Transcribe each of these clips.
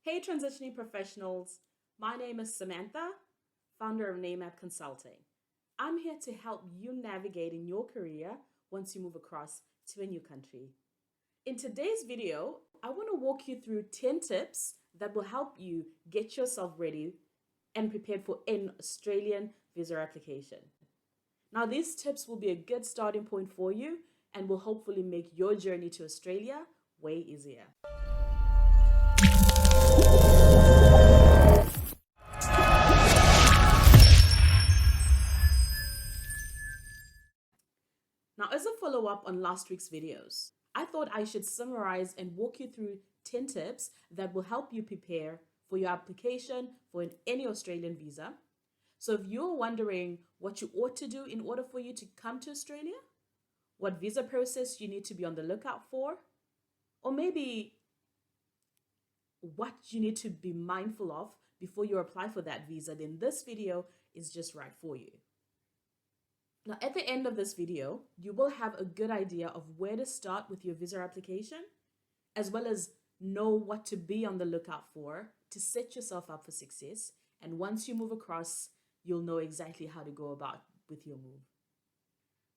Hey, transitioning professionals. My name is Samantha, founder of NameApp Consulting. I'm here to help you navigate in your career once you move across to a new country. In today's video, I want to walk you through 10 tips that will help you get yourself ready and prepared for an Australian visa application. Now, these tips will be a good starting point for you and will hopefully make your journey to Australia way easier. Now, as a follow-up on last week's videos, I thought I should summarize and walk you through 10 tips that will help you prepare for your application for any Australian visa. So if you're wondering what you ought to do in order for you to come to Australia, what visa process you need to be on the lookout for, or maybe what you need to be mindful of before you apply for that visa, then this video is just right for you. Now, at the end of this video, you will have a good idea of where to start with your visa application, as well as know what to be on the lookout for to set yourself up for success. And once you move across, you'll know exactly how to go about with your move.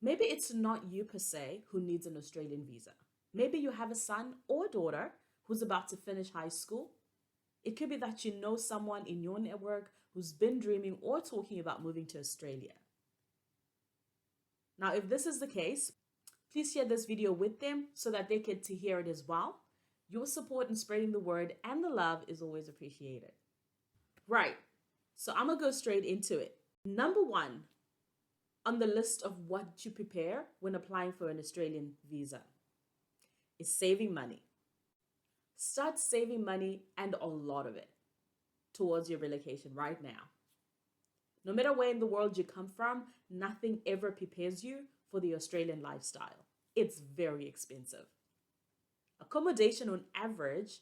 Maybe it's not you per se who needs an Australian visa. Maybe you have a son or daughter who's about to finish high school. It could be that you know someone in your network who's been dreaming or talking about moving to Australia. Now, if this is the case, please share this video with them so that they get to hear it as well. Your support in spreading the word and the love is always appreciated. Right, so I'm gonna go straight into it. Number one on the list of what to prepare when applying for an Australian visa is saving money. Start saving money, and a lot of it, towards your relocation right now. No matter where in the world you come from, nothing ever prepares you for the Australian lifestyle. It's very expensive. Accommodation on average,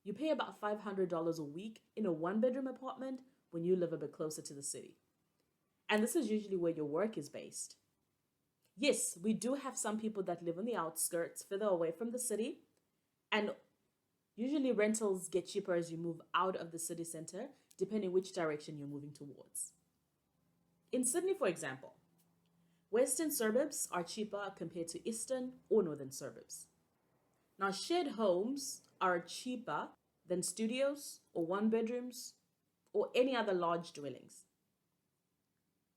you pay about $500 a week in a one-bedroom apartment when you live a bit closer to the city. And this is usually where your work is based. Yes, we do have some people that live on the outskirts, further away from the city, and usually rentals get cheaper as you move out of the city center, depending which direction you're moving towards. In Sydney, for example, western suburbs are cheaper compared to eastern or northern suburbs. Now, shared homes are cheaper than studios or one bedrooms or any other large dwellings.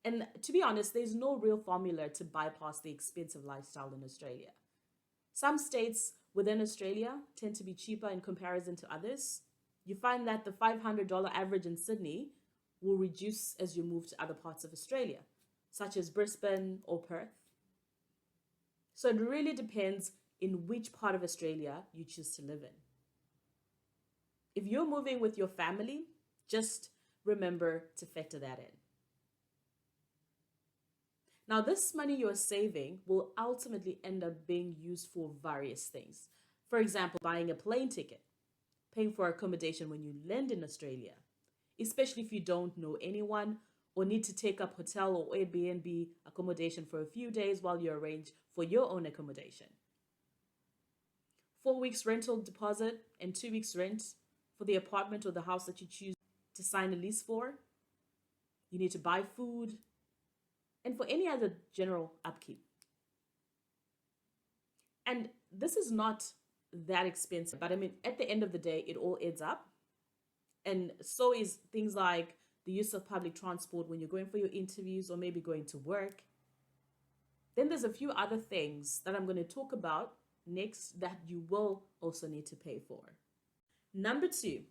And to be honest, there's no real formula to bypass the expensive lifestyle in Australia. Some states within Australia tend to be cheaper in comparison to others. You find that the $500 average in Sydney will reduce as you move to other parts of Australia, such as Brisbane or Perth. So it really depends in which part of Australia you choose to live in. If you're moving with your family, just remember to factor that in. Now, this money you're saving will ultimately end up being used for various things. For example, buying a plane ticket, paying for accommodation when you land in Australia, especially if you don't know anyone or need to take up hotel or Airbnb accommodation for a few days while you arrange for your own accommodation. 4 weeks rental deposit and 2 weeks rent for the apartment or the house that you choose to sign a lease for. You need to buy food and for any other general upkeep. And this is not that expensive, but I mean, at the end of the day, it all adds up. And so is things like the use of public transport when you're going for your interviews or maybe going to work. Then there's a few other things that I'm going to talk about next that you will also need to pay for. Number two,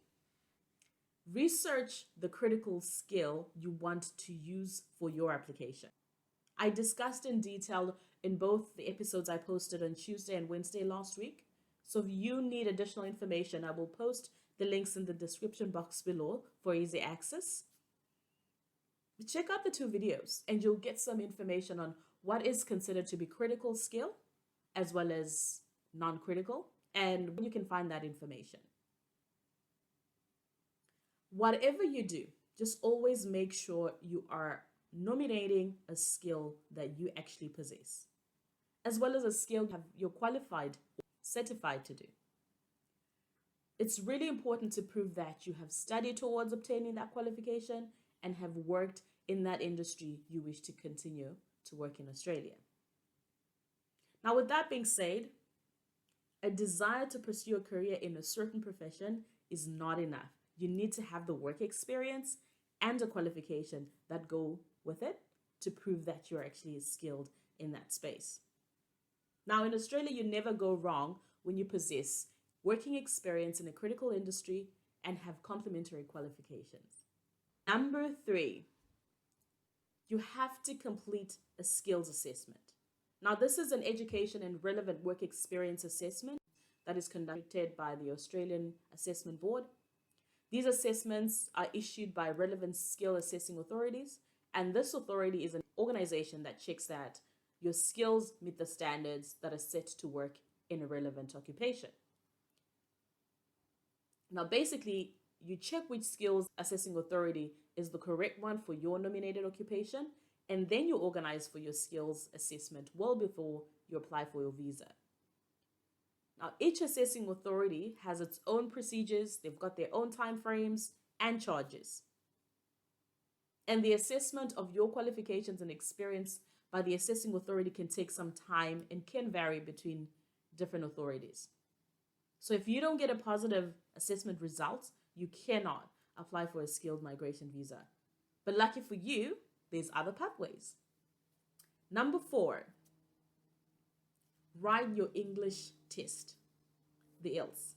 research the critical skill you want to use for your application. I discussed in detail in both the episodes I posted on Tuesday and Wednesday last week. So if you need additional information, I will post the links in the description box below for easy access. Check out the two videos and you'll get some information on what is considered to be critical skill as well as non-critical, and you can find that information. Whatever you do, just always make sure you are nominating a skill that you actually possess, as well as a skill you're qualified or certified to do. It's really important to prove that you have studied towards obtaining that qualification and have worked in that industry you wish to continue to work in Australia. Now, with that being said, a desire to pursue a career in a certain profession is not enough. You need to have the work experience and a qualification that go with it to prove that you're actually skilled in that space. Now, in Australia, you never go wrong when you possess working experience in a critical industry and have complementary qualifications. Number 3, you have to complete a skills assessment. Now, this is an education and relevant work experience assessment that is conducted by the Australian Assessment Board. These assessments are issued by relevant skill assessing authorities, and this authority is an organization that checks that your skills meet the standards that are set to work in a relevant occupation. Now, basically, you check which skills assessing authority is the correct one for your nominated occupation, and then you organize for your skills assessment well before you apply for your visa. Now, each assessing authority has its own procedures, they've got their own timeframes and charges. And the assessment of your qualifications and experience by the assessing authority can take some time and can vary between different authorities. So if you don't get a positive assessment result, you cannot apply for a skilled migration visa. But lucky for you, there's other pathways. Number 4, write your English test, the IELTS.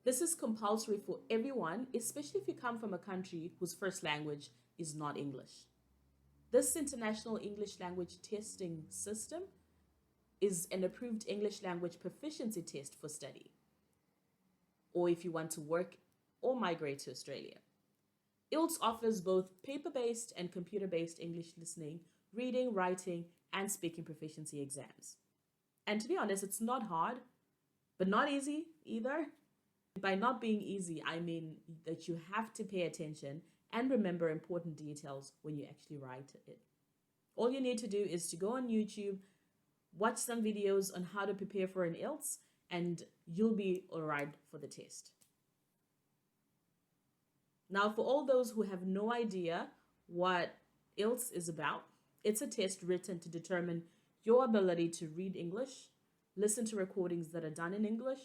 This is compulsory for everyone, especially if you come from a country whose first language is not English. This international English language testing system is an approved English language proficiency test for study, or if you want to work or migrate to Australia. IELTS offers both paper-based and computer-based English listening, reading, writing, and speaking proficiency exams. And to be honest, it's not hard, but not easy either. By not being easy, I mean that you have to pay attention and remember important details when you actually write it. All you need to do is to go on YouTube, watch some videos on how to prepare for an IELTS, and you'll be all right for the test. Now, for all those who have no idea what IELTS is about, it's a test written to determine your ability to read English, listen to recordings that are done in English.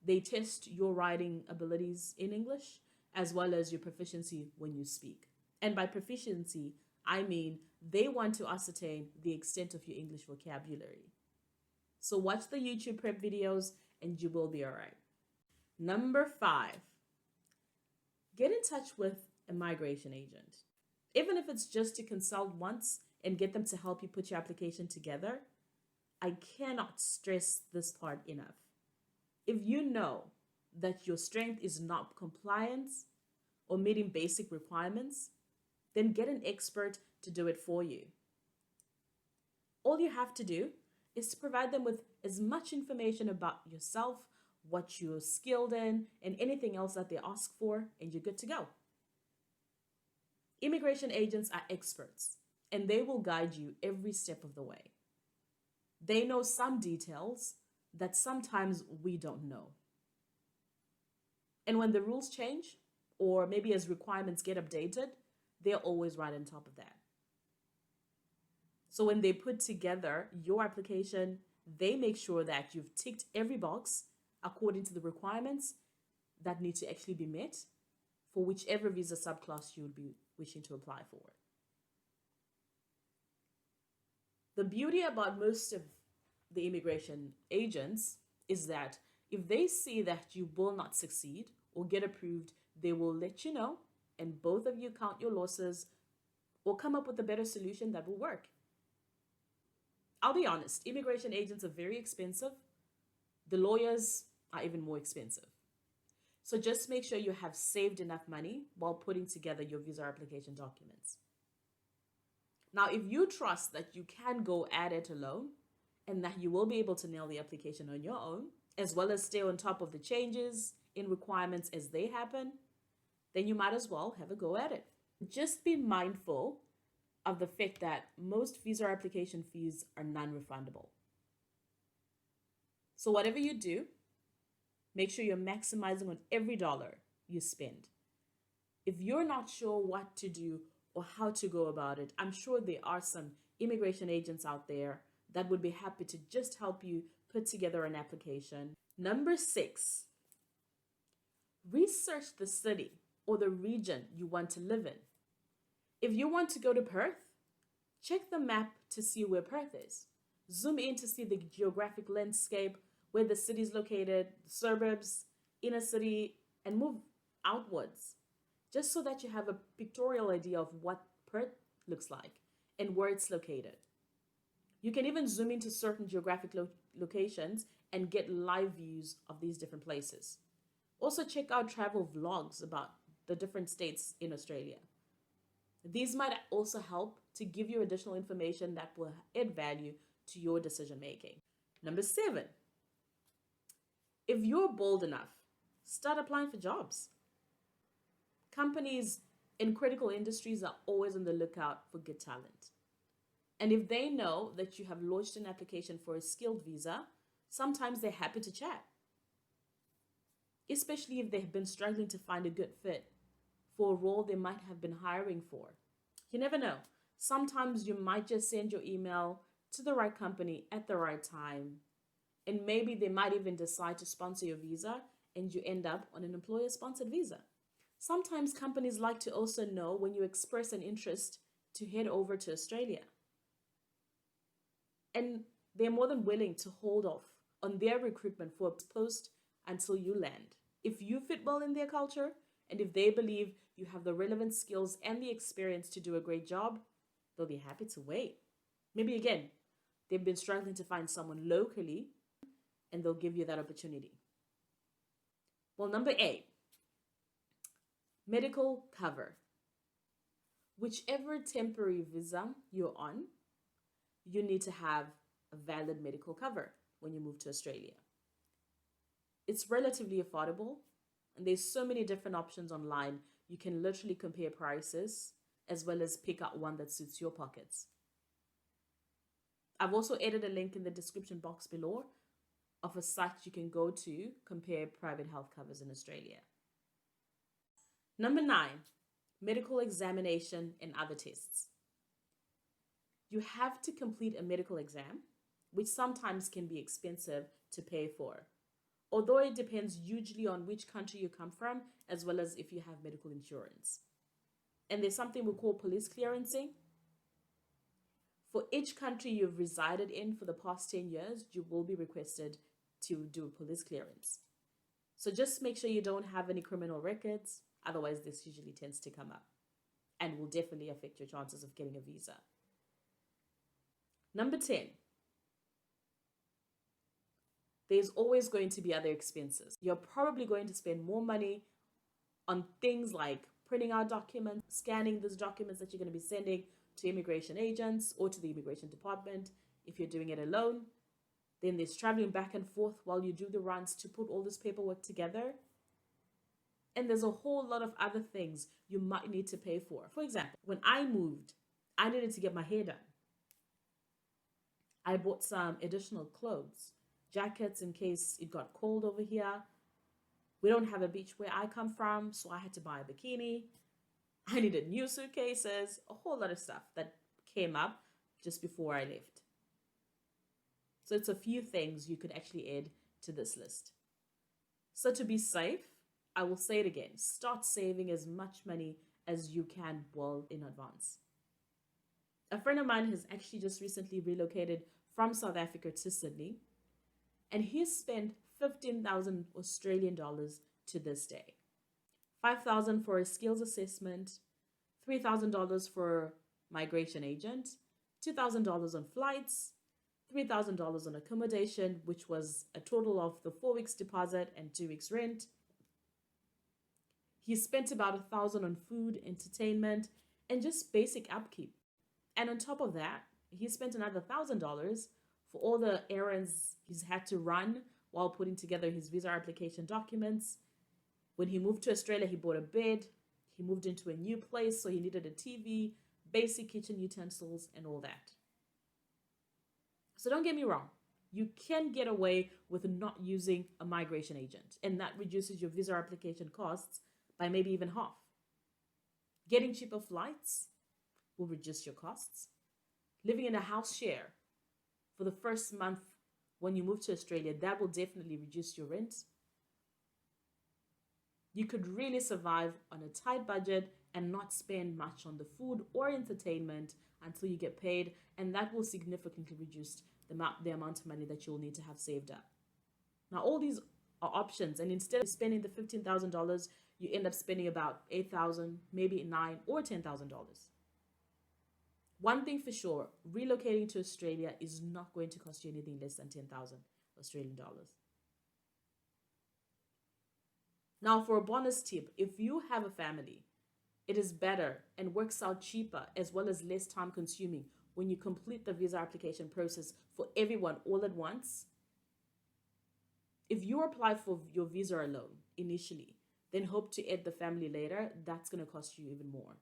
They test your writing abilities in English, as well as your proficiency when you speak. And by proficiency, I mean they want to ascertain the extent of your English vocabulary. So watch the YouTube prep videos and you will be all right. Number 5, get in touch with a migration agent. Even if it's just to consult once and get them to help you put your application together, I cannot stress this part enough. If you know that your strength is not compliance or meeting basic requirements, then get an expert to do it for you. All you have to do is to provide them with as much information about yourself, what you're skilled in, and anything else that they ask for, and you're good to go. Immigration agents are experts, and they will guide you every step of the way. They know some details that sometimes we don't know. And when the rules change, or maybe as requirements get updated, they're always right on top of that. So when they put together your application, they make sure that you've ticked every box according to the requirements that need to actually be met for whichever visa subclass you would be wishing to apply for. The beauty about most of the immigration agents is that if they see that you will not succeed or get approved, they will let you know, and both of you count your losses or come up with a better solution that will work. I'll be honest, immigration agents are very expensive. The lawyers are even more expensive. So just make sure you have saved enough money while putting together your visa application documents. Now, if you trust that you can go at it alone and that you will be able to nail the application on your own, as well as stay on top of the changes in requirements as they happen, then you might as well have a go at it. Just be mindful of the fact that most visa application fees are non-refundable. So whatever you do, Make sure you're maximizing on every dollar you spend. If you're not sure what to do or how to go about it, I'm sure there are some immigration agents out there that would be happy to just help you put together an application. Number 6, research the city or the region you want to live in. If you want to go to Perth, check the map to see where Perth is. Zoom in to see the geographic landscape, where the city is located, suburbs, inner city, and move outwards, just so that you have a pictorial idea of what Perth looks like and where it's located. You can even zoom into certain geographic locations and get live views of these different places. Also, check out travel vlogs about the different states in Australia. These might also help to give you additional information that will add value to your decision making. Number 7, if you're bold enough, start applying for jobs. Companies in critical industries are always on the lookout for good talent. And if they know that you have launched an application for a skilled visa, sometimes they're happy to chat, especially if they've been struggling to find a good fit for a role they might have been hiring for. You never know. Sometimes you might just send your email to the right company at the right time, and maybe they might even decide to sponsor your visa and you end up on an employer-sponsored visa. Sometimes companies like to also know when you express an interest to head over to Australia. And they're more than willing to hold off on their recruitment for a post until you land. If you fit well in their culture, and if they believe you have the relevant skills and the experience to do a great job, they'll be happy to wait. Maybe again, they've been struggling to find someone locally, and they'll give you that opportunity. Well, number 8, medical cover. Whichever temporary visa you're on, you need to have a valid medical cover when you move to Australia. It's relatively affordable, and there's so many different options online. You can literally compare prices as well as pick out one that suits your pockets. I've also added a link in the description box below of a site you can go to compare private health covers in Australia. Number 9, medical examination and other tests. You have to complete a medical exam, which sometimes can be expensive to pay for, although it depends hugely on which country you come from, as well as if you have medical insurance. And there's something we call police clearancing. For each country you've resided in for the past 10 years, you will be requested to do a police clearance. So just make sure you don't have any criminal records, otherwise this usually tends to come up and will definitely affect your chances of getting a visa. Number 10, there's always going to be other expenses. You're probably going to spend more money on things like printing out documents, scanning those documents that you're going to be sending to immigration agents or to the immigration department if you're doing it alone. Then there's traveling back and forth while you do the runs to put all this paperwork together. And there's a whole lot of other things you might need to pay for. For example, when I moved, I needed to get my hair done. I bought some additional clothes, jackets in case it got cold over here. We don't have a beach where I come from, so I had to buy a bikini. I needed new suitcases, a whole lot of stuff that came up just before I left. So it's a few things you could actually add to this list. So to be safe, I will say it again, start saving as much money as you can well in advance. A friend of mine has actually just recently relocated from South Africa to Sydney, and he's spent 15,000 Australian dollars to this day. 5,000 for a skills assessment, $3,000 for migration agent, $2,000 on flights, $3,000 on accommodation, which was a total of the 4 weeks deposit and 2 weeks rent. He spent about 1,000 on food, entertainment, and just basic upkeep. And on top of that, he spent another $1,000 for all the errands he's had to run while putting together his visa application documents. When he moved to Australia, he bought a bed. He moved into a new place, so he needed a TV, basic kitchen utensils, and all that. So don't get me wrong. you can get away with not using a migration agent, and that reduces your visa application costs by maybe even half. Getting cheaper flights will reduce your costs. Living in a house share for the first month when you move to Australia, that will definitely reduce your rent. You could really survive on a tight budget and not spend much on the food or entertainment until you get paid, and that will significantly reduce the amount of money that you'll need to have saved up. Now, all these are options, and instead of spending the $15,000, you end up spending about $8,000, maybe $9,000 or $10,000. One thing for sure, relocating to Australia is not going to cost you anything less than 10,000 Australian dollars. Now, for a bonus tip, if you have a family, it is better and works out cheaper as well as less time consuming when you complete the visa application process for everyone all at once. If you apply for your visa alone initially, then hope to add the family later, that's going to cost you even more.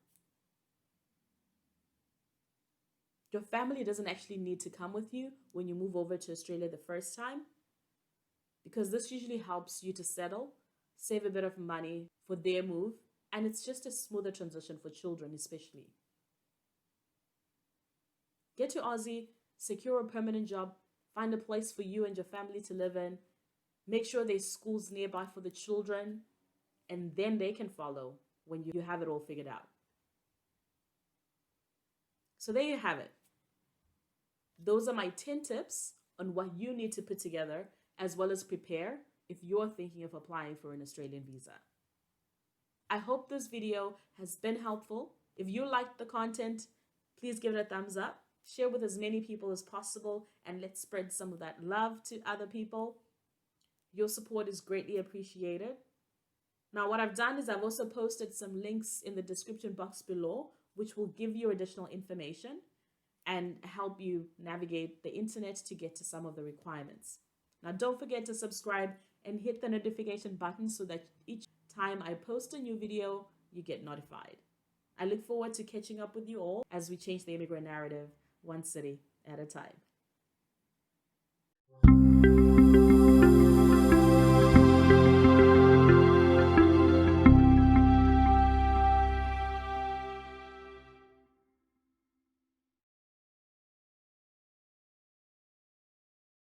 Your family doesn't actually need to come with you when you move over to Australia the first time, because this usually helps you to settle, save a bit of money for their move, and it's just a smoother transition for children especially. Get to Aussie, secure a permanent job, find a place for you and your family to live in, make sure there's schools nearby for the children, and then they can follow when you have it all figured out. So there you have it. Those are my 10 tips on what you need to put together as well as prepare if you're thinking of applying for an Australian visa. I hope this video has been helpful. If you liked the content, please give it a thumbs up, share with as many people as possible, and let's spread some of that love to other people. Your support is greatly appreciated. Now, what I've done is I've also posted some links in the description box below, which will give you additional information and help you navigate the internet to get to some of the requirements. Now, don't forget to subscribe and hit the notification button so that each time I post a new video, you get notified. I look forward to catching up with you all as we change the immigrant narrative one city at a time.